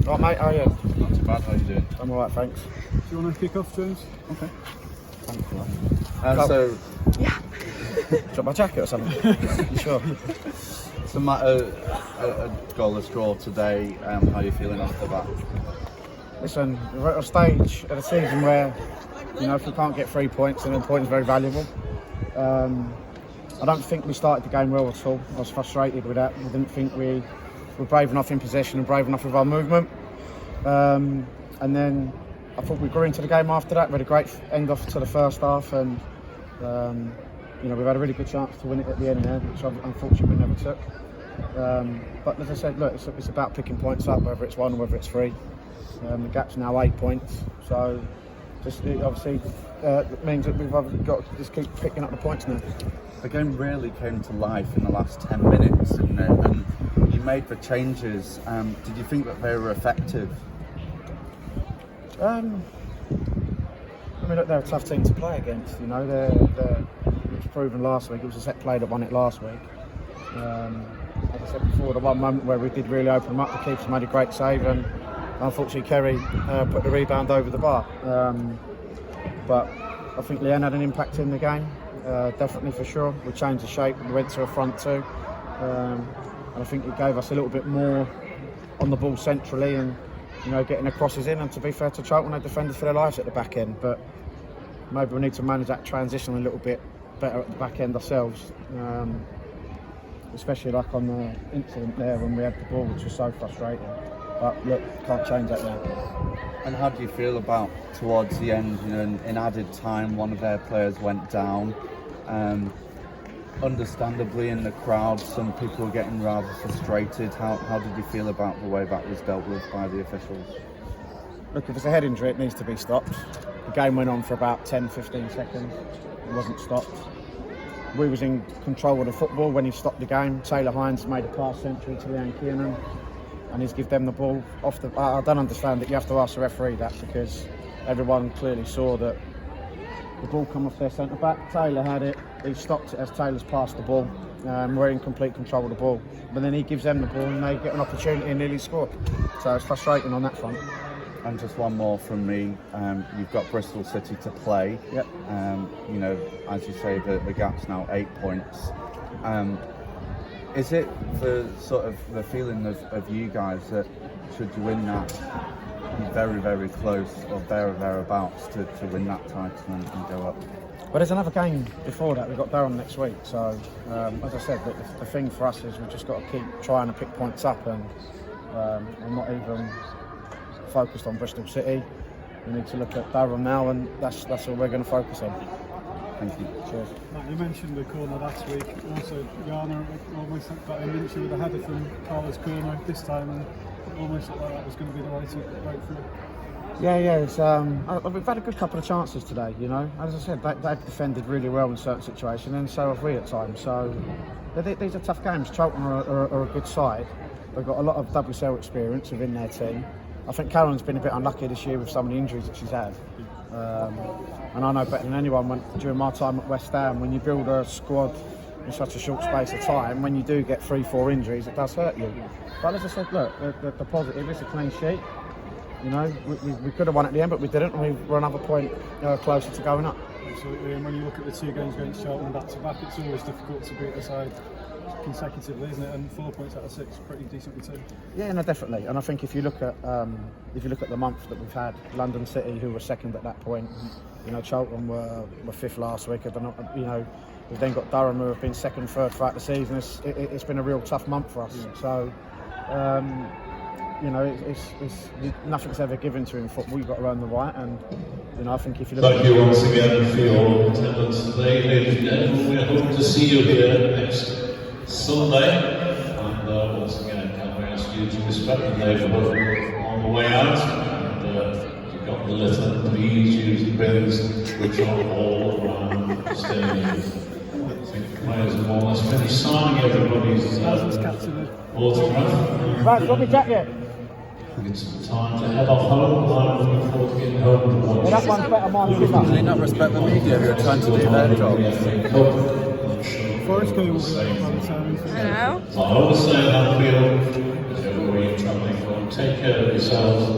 Right, mate, how are you? Not too bad, how are you doing? I'm alright, thanks. Do you want to kick off, James? Okay. Thanks for that. Yeah. Drop my jacket or something? You sure? So Matt, a goalless draw today, how are you feeling after that? Listen, we're at a stage of the season where, you know, if we can't get 3 points, then a point is very valuable. I don't think we started the game well at all. I was frustrated with that. I didn't think we were brave enough in possession and brave enough with our movement. And then I thought we grew into the game after that. We had a great end off to the first half, and you know, we've had a really good chance to win it at the end there, which unfortunately we never took. But as I said, look, it's about picking points up, whether it's 1 or whether it's 3. The gap's now 8 points, so just obviously it means that we've got to just keep picking up the points now. The game really came to life in the last 10 minutes, didn't it? And you made the changes. Did you think that they were effective? I mean, look, they're a tough team to play against. You know, it was proven last week. It was a set play that won it last week. Like I said before, the one moment where we did really open them up, the keeper made a great save, and unfortunately Kerry put the rebound over the bar. But I think Leanne had an impact in the game, definitely for sure. We changed the shape, we went to a front 2, and I think it gave us a little bit more on the ball centrally, and you know, getting the crosses in. And to be fair to Charlton, they defended for their lives at the back end, but maybe we need to manage that transition a little bit better at the back end ourselves, especially like on the incident there when we had the ball, which was so frustrating. But look, can't change that now. And how do you feel about towards the end, you know, in added time, one of their players went down. Understandably in the crowd, some people were getting rather frustrated. How did you feel about the way that was dealt with by the officials? Look, if it's a head injury, it needs to be stopped. The game went on for about 10-15 seconds. It wasn't stopped. We was in control of the football when he stopped the game. Taylor Hines made a pass century to Leanne Kiernan, and he's give them the ball off the. I don't understand that. You have to ask the referee that, because everyone clearly saw that the ball come off their centre back. Taylor had it. He stopped it as Taylor's passed the ball. We're in complete control of the ball, but then he gives them the ball and they get an opportunity and nearly score. So it's frustrating on that front. And just one more from me. You've got Bristol City to play. Yep. You know, as you say, the gap's now 8 points. Is it the sort of the feeling of you guys that should you win that, be very, very close or thereabouts to win that title and go up? But there's another game before that. We've got Durham next week. So as I said, the thing for us is we've just got to keep trying to pick points up, and we're not even focused on Bristol City. We need to look at Durham now, and that's what we're going to focus on. Thank you. Cheers. Matt, you mentioned the corner last week. Also, Yana almost got a minute with a header from Carla's corner this time, and it almost looked like that was going to be the way to break through. Yeah. It's, we've had a good couple of chances today. You know, as I said, they've defended really well in certain situations, and so have we at times. So these are tough games. Charlton are a good side. They've got a lot of WSL experience within their team. I think Karen's been a bit unlucky this year with some of the injuries that she's had. And I know better than anyone, during my time at West Ham, when you build a squad in such a short space of time, when you do get 3-4 injuries, it does hurt you. But as I said, look, the positive is a clean sheet. You know, we could have won at the end, but we didn't, and we were another point closer to going up. Absolutely, and when you look at the 2 games against Charlton back to back, it's always difficult to beat the side consecutively, isn't it? And 4 points out of 6, pretty decently too. Yeah, no, definitely. And I think if you look at the month that we've had, London City, who were second at that point, you know, Charlton were 5th last week. You know, we've then got Durham, who have been 2nd, 3rd throughout the season. It's been a real tough month for us. Yeah. So, you know, nothing's ever given to him. We've got to earn the right, and you know, I think if you look. Thank you once again for your attendance today, ladies and gentlemen. We're hoping to see you here next Sunday, and once again, can we ask you to respect the neighbourhood on the way out? And you've got the litter, please use the bins which are all around the stadium. I think the players have more or less finished signing everybody's autograph. Right, drop your jacket. It's time to head off home. I'm looking forward to getting home to watch. Well, that one's better mine than Do they not respect the media who are trying to do their job? Forest Game will be by the time. I know. So I always say that field, whichever way you're travelling from, take care of yourselves,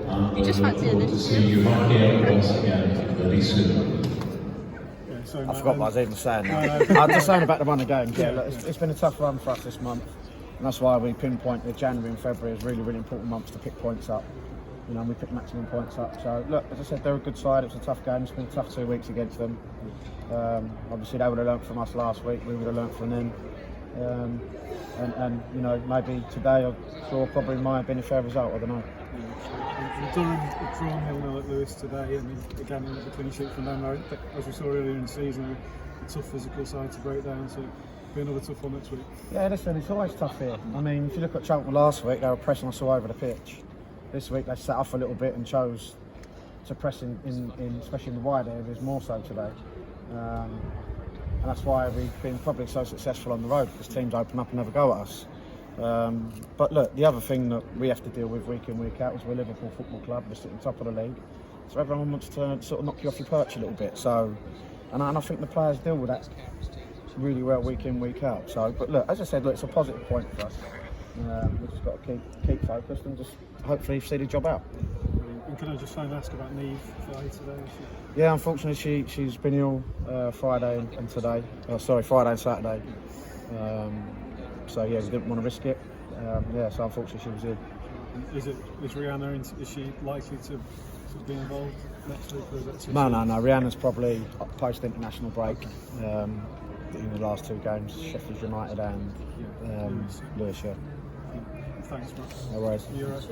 and You just look fancy forward it to this see you back here once again very soon. Yeah, so, I forgot what I was even saying now. I'm just saying about the run of games. Yeah, look, it's been a tough run for us this month, and that's why we pinpointed January and February as really, really important months to pick points up. You know, and we picked maximum points up. So look, as I said, they're a good side. It was a tough game. It's been a tough 2 weeks against them. Obviously, they would have learnt from us last week. We would have learnt from them. And you know, maybe today or probably might have been a fair result. I don't know. And Durham have drawn 0-0 at Lewis today, and again a clean sheet from them. As we saw earlier in the season, a tough physical side to break down. So be another tough one next week. Yeah, listen, it's always tough here. I mean, if you look at Charlton last week, they were pressing us all over the pitch. This week they sat off a little bit and chose to press in especially in the wide areas more so today. And that's why we've been probably so successful on the road, because teams open up and have a go at us. But look, the other thing that we have to deal with week in, week out is we're Liverpool Football Club, we're sitting top of the league. So everyone wants to sort of knock you off your perch a little bit. So, and I think the players deal with that really well week in, week out. So, but look, as I said, look, it's a positive point for us. We've just got to keep focused and just hopefully see the job out. And can I just finally ask about Neve today? Yeah, unfortunately she's been ill Friday and today. Friday and Saturday. So yeah, we didn't want to risk it. So unfortunately she was ill. Is Rihanna? Is she likely to be involved next week? Or is that No. Rihanna's probably post international break. In the last 2 games, Sheffield United and Lewis. Thanks, Matt. No worries. You're right.